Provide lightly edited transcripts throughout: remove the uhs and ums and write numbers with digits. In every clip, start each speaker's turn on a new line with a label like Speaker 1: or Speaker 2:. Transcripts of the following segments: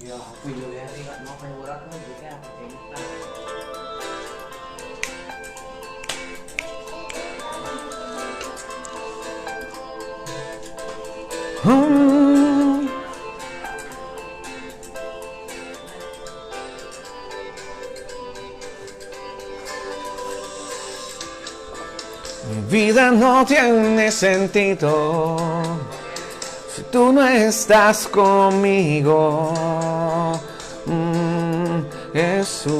Speaker 1: Ya, pues yo voy a decir, no, pero voy a comer, ¿qué haces?
Speaker 2: Mm. Mi vida no tiene sentido si tú no estás conmigo, Jesús.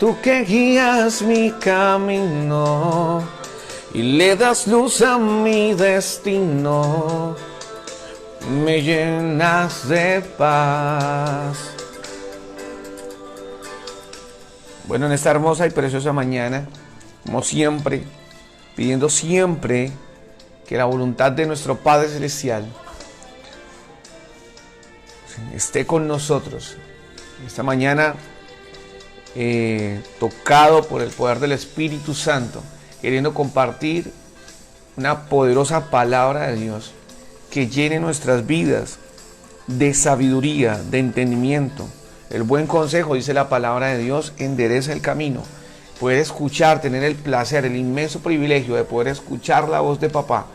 Speaker 2: Tú que guías mi camino y le das luz a mi destino, me llenas de paz. Bueno, en esta hermosa y preciosa mañana, como siempre, pidiendo siempre que la voluntad de nuestro Padre Celestial esté con nosotros. Esta mañana, tocado por el poder del Espíritu Santo, queriendo compartir una poderosa palabra de Dios que llene nuestras vidas de sabiduría, de entendimiento. El buen consejo, dice la palabra de Dios, endereza el camino. Poder escuchar, tener el placer, el inmenso privilegio de poder escuchar la voz de papá,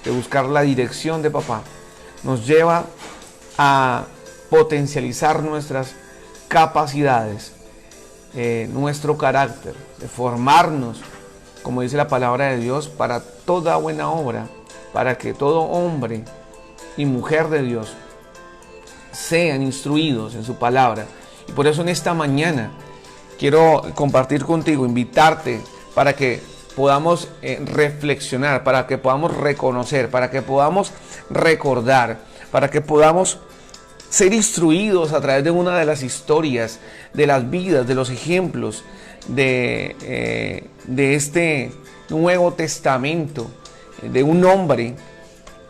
Speaker 2: de buscar la dirección de papá, nos lleva a potencializar nuestras capacidades, nuestro carácter, de formarnos, como dice la palabra de Dios, para toda buena obra, para que todo hombre y mujer de Dios sean instruidos en su palabra. Y por eso en esta mañana quiero compartir contigo, invitarte para que podamos reflexionar, para que podamos reconocer, para que podamos recordar, para que podamos ser instruidos a través de una de las historias, de las vidas, de los ejemplos de este Nuevo Testamento, de un hombre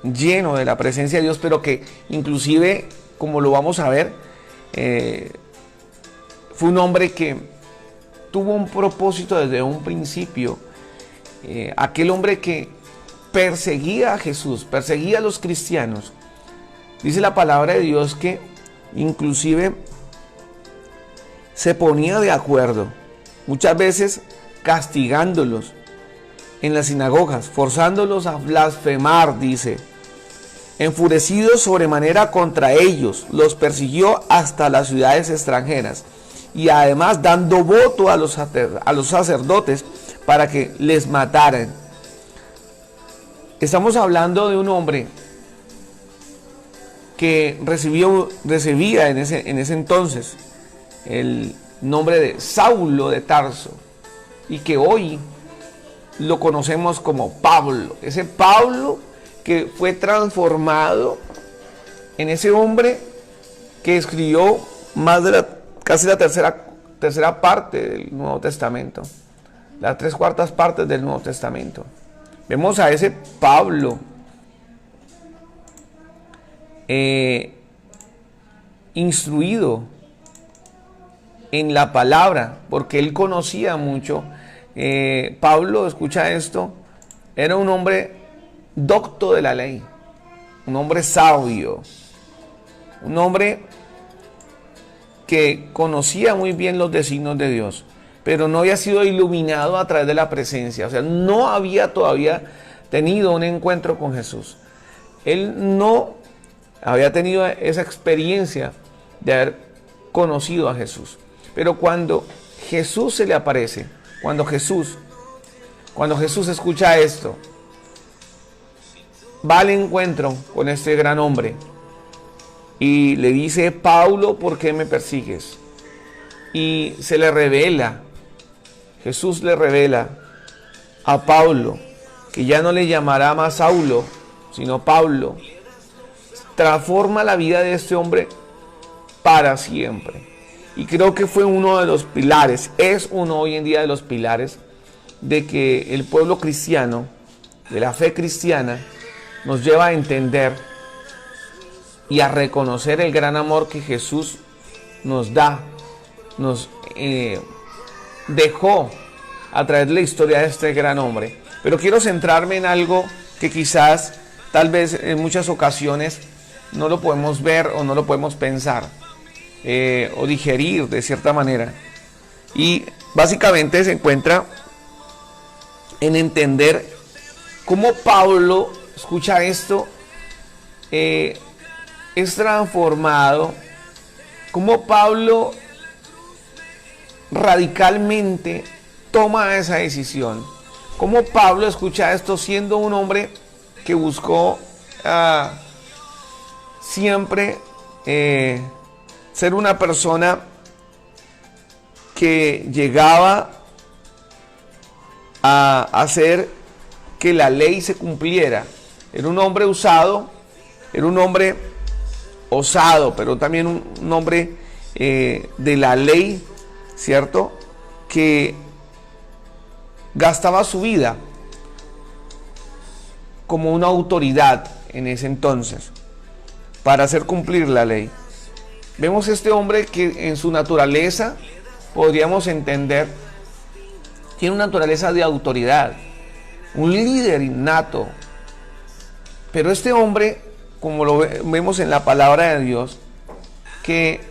Speaker 2: lleno de la presencia de Dios, pero que inclusive, como lo vamos a ver, fue un hombre que tuvo un propósito desde un principio. Aquel hombre que perseguía a Jesús, perseguía a los cristianos. Dice la palabra de Dios que inclusive se ponía de acuerdo, muchas veces castigándolos en las sinagogas, forzándolos a blasfemar, dice. Enfurecido sobremanera contra ellos, los persiguió hasta las ciudades extranjeras y además dando voto a los sacerdotes para que les mataran. Estamos hablando de un hombre que recibía en ese entonces el nombre de Saulo de Tarso y que hoy lo conocemos como Pablo. Ese Pablo que fue transformado en ese hombre que escribió casi la tercera parte del Nuevo Testamento, las 3/4 partes del Nuevo Testamento. Vemos a ese Pablo instruido en la palabra, porque él conocía mucho. Pablo, escucha esto, era un hombre docto de la ley, un hombre sabio, un hombre que conocía muy bien los designios de Dios, pero no había sido iluminado a través de la presencia, o sea, no había todavía tenido un encuentro con Jesús. Él no había tenido esa experiencia de haber conocido a Jesús. Pero cuando Jesús se le aparece, cuando Jesús escucha esto, va al encuentro con este gran hombre y le dice: Pablo, ¿por qué me persigues? Y se le revela, Jesús le revela a Pablo que ya no le llamará más Saulo, sino Pablo. Transforma la vida de este hombre para siempre. Y creo que fue uno de los pilares, es uno hoy en día de los pilares de que el pueblo cristiano, de la fe cristiana, nos lleva a entender y a reconocer el gran amor que Jesús nos da, nos dejó a través de la historia de este gran hombre. Pero quiero centrarme en algo que quizás, tal vez en muchas ocasiones, no lo podemos ver o no lo podemos pensar o digerir de cierta manera. Y básicamente se encuentra en entender cómo Pablo, escucha esto, es transformado, cómo Pablo radicalmente toma esa decisión, cómo Pablo, escucha esto, siendo un hombre que buscó siempre ser una persona que llegaba a hacer que la ley se cumpliera. Era un hombre usado, era un hombre osado, pero también un hombre de la ley, ¿cierto? Que gastaba su vida como una autoridad en ese entonces para hacer cumplir la ley. Vemos este hombre que en su naturaleza, podríamos entender, tiene una naturaleza de autoridad, un líder innato. Pero este hombre, como lo vemos en la palabra de Dios, que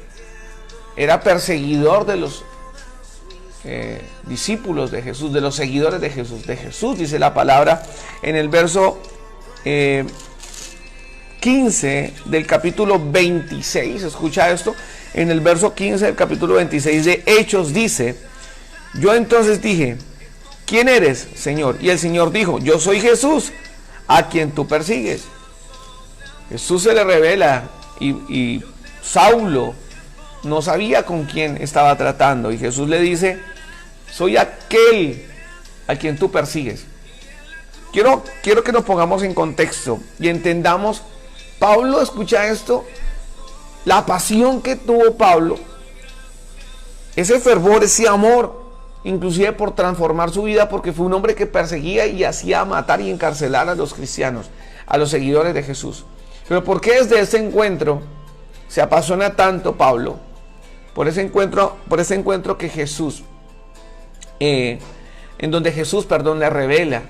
Speaker 2: era perseguidor de los discípulos de Jesús, de los seguidores de Jesús, dice la palabra en el verso 15 del capítulo 26, escucha esto, en el verso 15 del capítulo 26 de Hechos dice: yo entonces dije, ¿quién eres, Señor? Y el Señor dijo, yo soy Jesús, a quien tú persigues. Jesús se le revela y Saulo no sabía con quién estaba tratando, y Jesús le dice, soy aquel a quien tú persigues. Quiero que nos pongamos en contexto y entendamos. Pablo, escucha esto, la pasión que tuvo Pablo, ese fervor, ese amor, inclusive por transformar su vida, porque fue un hombre que perseguía y hacía matar y encarcelar a los cristianos, a los seguidores de Jesús. Pero ¿por qué desde ese encuentro se apasiona tanto Pablo? Por ese encuentro que Jesús, en donde Jesús, le revela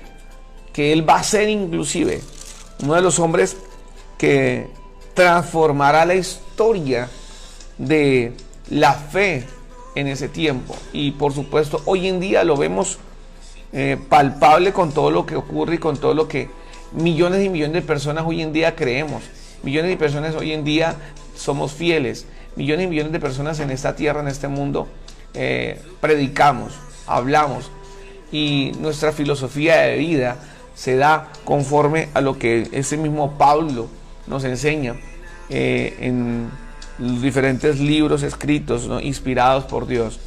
Speaker 2: que él va a ser inclusive uno de los hombres que transformará la historia de la fe en ese tiempo. Y por supuesto hoy en día lo vemos palpable con todo lo que ocurre y con todo lo que millones y millones de personas hoy en día creemos. Millones de personas hoy en día somos fieles. Millones y millones de personas en esta tierra, en este mundo, predicamos, hablamos, y nuestra filosofía de vida se da conforme a lo que ese mismo Pablo nos enseña en los diferentes libros escritos, ¿no?, inspirados por Dios.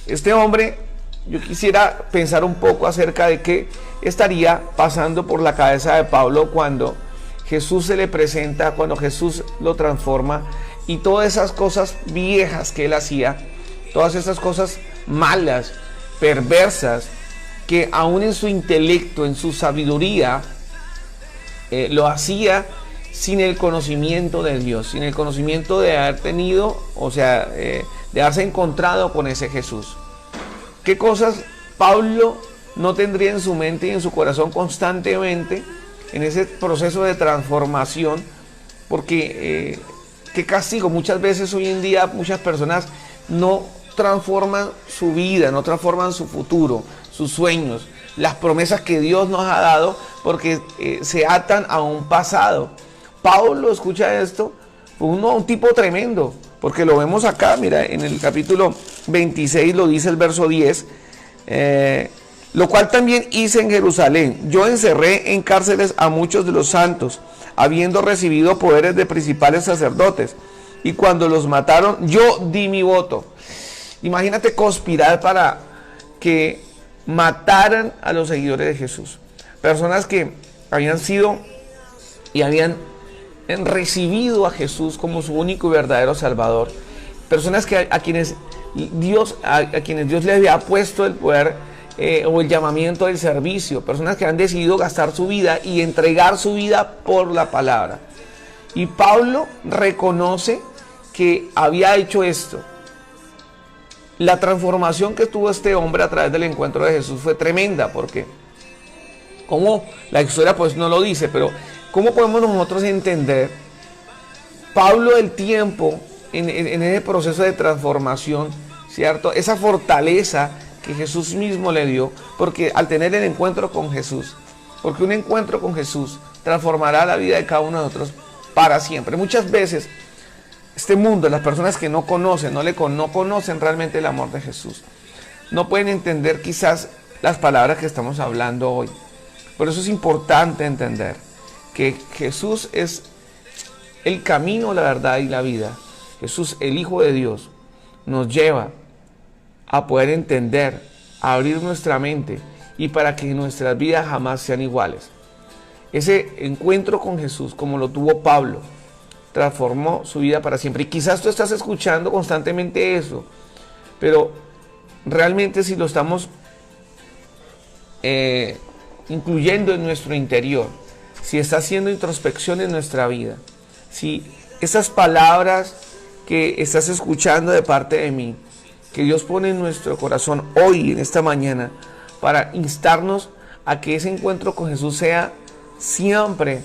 Speaker 2: Este hombre, yo quisiera pensar un poco acerca de qué estaría pasando por la cabeza de Pablo cuando Jesús se le presenta, cuando Jesús lo transforma, y todas esas cosas viejas que él hacía, todas esas cosas malas, perversas, que aún en su intelecto, en su sabiduría, lo hacía sin el conocimiento de Dios, sin el conocimiento de haber tenido, o sea, de haberse encontrado con ese Jesús. ¿Qué cosas Pablo no tendría en su mente y en su corazón constantemente en ese proceso de transformación? Porque qué castigo, muchas veces hoy en día muchas personas no transforman su vida, no transforman su futuro, sus sueños, las promesas que Dios nos ha dado, porque se atan a un pasado. Pablo, escucha esto, fue un tipo tremendo, porque lo vemos acá, mira, en el capítulo 26 lo dice el verso 10, lo cual también hice en Jerusalén. Yo encerré en cárceles a muchos de los santos, habiendo recibido poderes de principales sacerdotes, y cuando los mataron, yo di mi voto. Imagínate conspirar para que mataran a los seguidores de Jesús. Personas que habían sido y habían recibido a Jesús como su único y verdadero Salvador. Personas que a quienes Dios le había puesto el poder o el llamamiento del servicio. Personas que han decidido gastar su vida y entregar su vida por la palabra. Y Pablo reconoce que había hecho esto. La transformación que tuvo este hombre a través del encuentro de Jesús fue tremenda, porque ¿Cómo? La historia pues no lo dice, pero ¿cómo podemos nosotros entender Pablo del tiempo en ese proceso de transformación, ¿cierto? Esa fortaleza que Jesús mismo le dio, porque al tener el encuentro con Jesús, porque un encuentro con Jesús transformará la vida de cada uno de nosotros para siempre. Muchas veces este mundo, las personas que no conocen, no conocen realmente el amor de Jesús, no pueden entender quizás las palabras que estamos hablando hoy. Por eso es importante entender que Jesús es el camino, la verdad y la vida. Jesús, el Hijo de Dios, nos lleva a poder entender, a abrir nuestra mente y para que nuestras vidas jamás sean iguales. Ese encuentro con Jesús, como lo tuvo Pablo, transformó su vida para siempre. Y quizás tú estás escuchando constantemente eso, pero realmente si lo estamos incluyendo en nuestro interior, si está haciendo introspección en nuestra vida, si esas palabras que estás escuchando de parte de mí, que Dios pone en nuestro corazón hoy, en esta mañana, para instarnos a que ese encuentro con Jesús sea siempre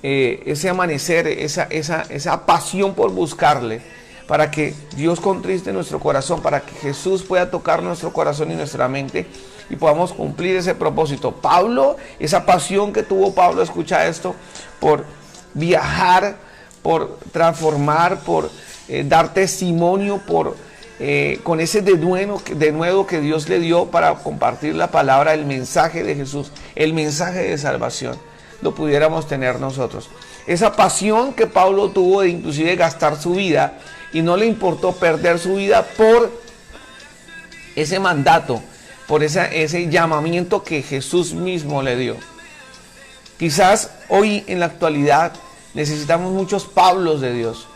Speaker 2: ese amanecer, esa pasión por buscarle, para que Dios contriste nuestro corazón, para que Jesús pueda tocar nuestro corazón y nuestra mente y podamos cumplir ese propósito. Pablo, esa pasión que tuvo Pablo, escucha esto, por viajar, por transformar, por dar testimonio, con ese denuedo que Dios le dio para compartir la palabra, el mensaje de Jesús, el mensaje de salvación, lo pudiéramos tener nosotros. Esa pasión que Pablo tuvo de inclusive gastar su vida, y no le importó perder su vida por ese mandato, por ese llamamiento que Jesús mismo le dio. Quizás hoy en la actualidad necesitamos muchos Pablos de Dios,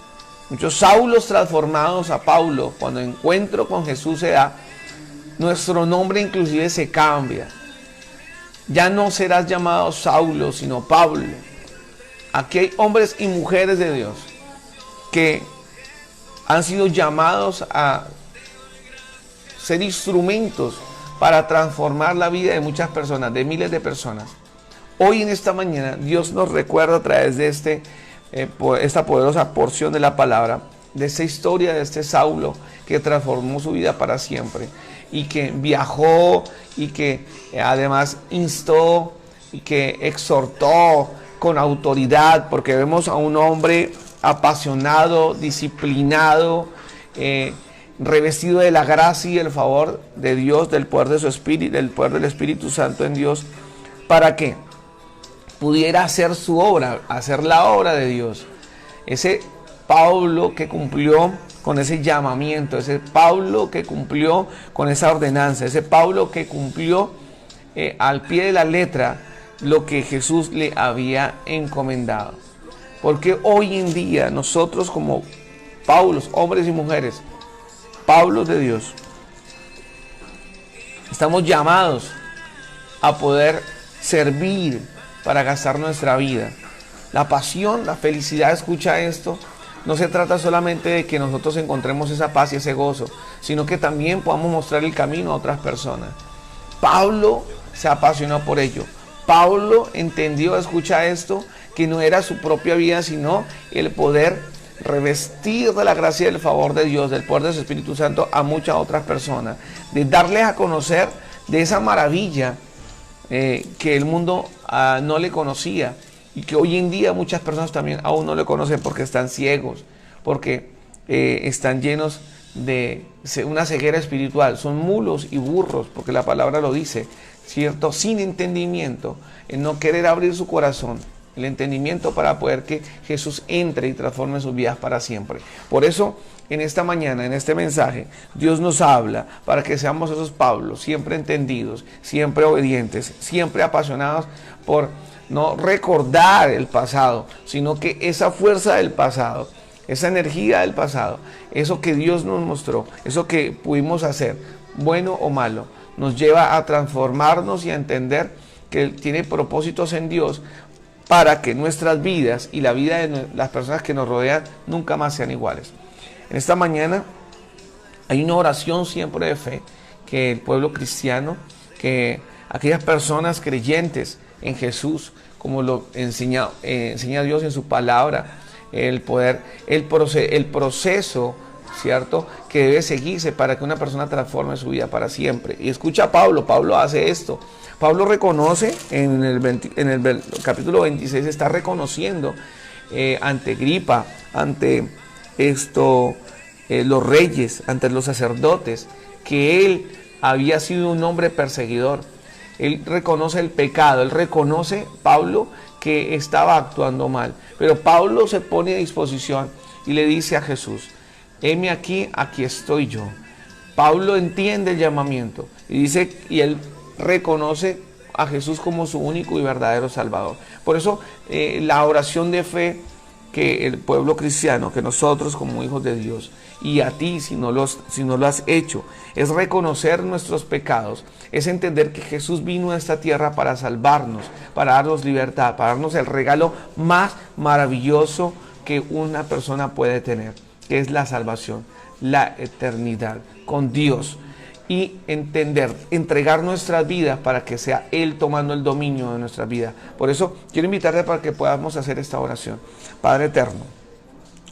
Speaker 2: muchos Saulos transformados a Pablo. Cuando el encuentro con Jesús se da, nuestro nombre inclusive se cambia. Ya no serás llamado Saulo, sino Pablo. Aquí hay hombres y mujeres de Dios que han sido llamados a ser instrumentos para transformar la vida de muchas personas, de miles de personas. Hoy en esta mañana Dios nos recuerda a través de esta poderosa porción de la palabra, de esta historia de este Saulo que transformó su vida para siempre y que viajó y que además instó y que exhortó con autoridad, porque vemos a un hombre apasionado, disciplinado, revestido de la gracia y el favor de Dios, del poder de su Espíritu, del poder del Espíritu Santo en Dios, para que pudiera hacer su obra, hacer la obra de Dios. Ese Pablo que cumplió con ese llamamiento, ese Pablo que cumplió con esa ordenanza, ese Pablo que cumplió al pie de la letra lo que Jesús le había encomendado. Porque hoy en día nosotros como Paulos, hombres y mujeres, Pablos de Dios, estamos llamados a poder servir para gastar nuestra vida. La pasión, la felicidad, escucha esto, no se trata solamente de que nosotros encontremos esa paz y ese gozo, sino que también podamos mostrar el camino a otras personas. Pablo se apasionó por ello. Pablo entendió, escucha esto, que no era su propia vida, sino el poder revestir de la gracia y del favor de Dios, del poder de su Espíritu Santo a muchas otras personas, de darles a conocer de esa maravilla que el mundo no le conocía y que hoy en día muchas personas también aún no le conocen porque están ciegos, porque están llenos de una ceguera espiritual, son mulos y burros, porque la palabra lo dice, ¿cierto? Sin entendimiento, en no querer abrir su corazón, el entendimiento para poder que Jesús entre y transforme sus vidas para siempre. Por eso, en esta mañana, en este mensaje, Dios nos habla para que seamos esos Pablos, siempre entendidos, siempre obedientes, siempre apasionados por no recordar el pasado, sino que esa fuerza del pasado, esa energía del pasado, eso que Dios nos mostró, eso que pudimos hacer, bueno o malo, nos lleva a transformarnos y a entender que Él tiene propósitos en Dios para que nuestras vidas y la vida de las personas que nos rodean nunca más sean iguales. En esta mañana hay una oración siempre de fe que el pueblo cristiano, que aquellas personas creyentes en Jesús, como lo enseña Dios en su palabra, el proceso, ¿cierto?, que debe seguirse para que una persona transforme su vida para siempre. Y escucha a Pablo, Pablo hace esto. Pablo reconoce en el capítulo 26, está reconociendo ante Agripa, ante los reyes, ante los sacerdotes, que él había sido un hombre perseguidor. Él reconoce el pecado, él reconoce, Pablo, que estaba actuando mal. Pero Pablo se pone a disposición y le dice a Jesús: heme aquí, aquí estoy yo. Pablo entiende el llamamiento y dice, y él reconoce a Jesús como su único y verdadero Salvador. Por eso la oración de fe que el pueblo cristiano, que nosotros como hijos de Dios, y a ti si no lo has hecho, es reconocer nuestros pecados, es entender que Jesús vino a esta tierra para salvarnos, para darnos libertad, para darnos el regalo más maravilloso que una persona puede tener, que es la salvación, la eternidad con Dios, y entregar nuestras vidas para que sea Él tomando el dominio de nuestras vidas. Por eso quiero invitarte para que podamos hacer esta oración. Padre eterno,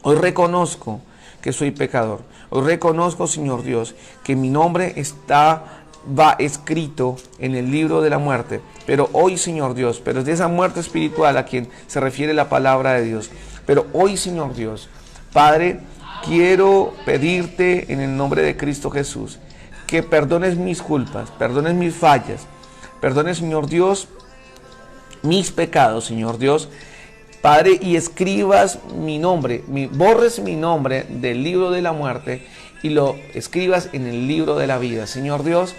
Speaker 2: hoy reconozco que soy pecador. Hoy reconozco, Señor Dios, que mi nombre va escrito en el libro de la muerte. Pero hoy, Señor Dios, pero es de esa muerte espiritual a quien se refiere la palabra de Dios. Pero hoy, Señor Dios, Padre, quiero pedirte en el nombre de Cristo Jesús que perdones mis culpas, perdones mis fallas, perdones, Señor Dios, mis pecados, Señor Dios, Padre, y escribas mi nombre, borres mi nombre del libro de la muerte y lo escribas en el libro de la vida, Señor Dios,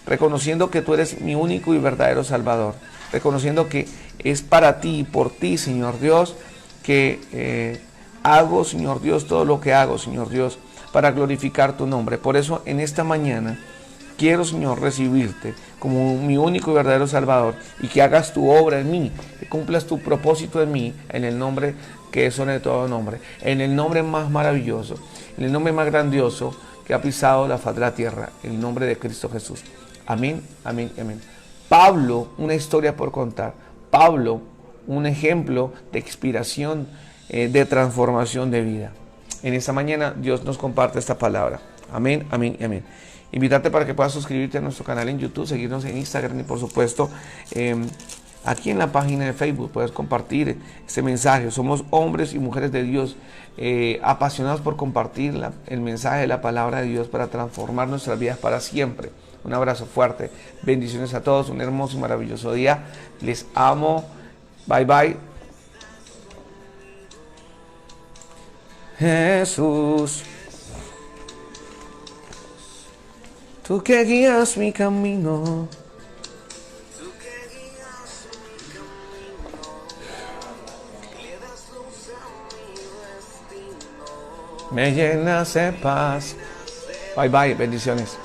Speaker 2: reconociendo que tú eres mi único y verdadero Salvador, reconociendo que es para ti y por ti, Señor Dios, que hago, Señor Dios, todo lo que hago, Señor Dios, para glorificar tu nombre. Por eso en esta mañana quiero, Señor, recibirte como mi único y verdadero Salvador, y que hagas tu obra en mí, que cumplas tu propósito en mí, en el nombre que es sobre todo nombre, en el nombre más maravilloso, en el nombre más grandioso que ha pisado la faz de la tierra, en el nombre de Cristo Jesús. Amén, amén, amén. Pablo, una historia por contar. Pablo, un ejemplo de inspiración, de transformación de vida. En esta mañana Dios nos comparte esta palabra. Amén, amén y amén. Invitarte para que puedas suscribirte a nuestro canal en YouTube, seguirnos en Instagram y por supuesto aquí en la página de Facebook puedes compartir este mensaje. Somos hombres y mujeres de Dios apasionados por compartir el mensaje de la palabra de Dios para transformar nuestras vidas para siempre. Un abrazo fuerte, bendiciones a todos, un hermoso y maravilloso día. Les amo, bye bye. Jesús, tú que guías mi camino, me llenas de paz. Bye bye, bendiciones.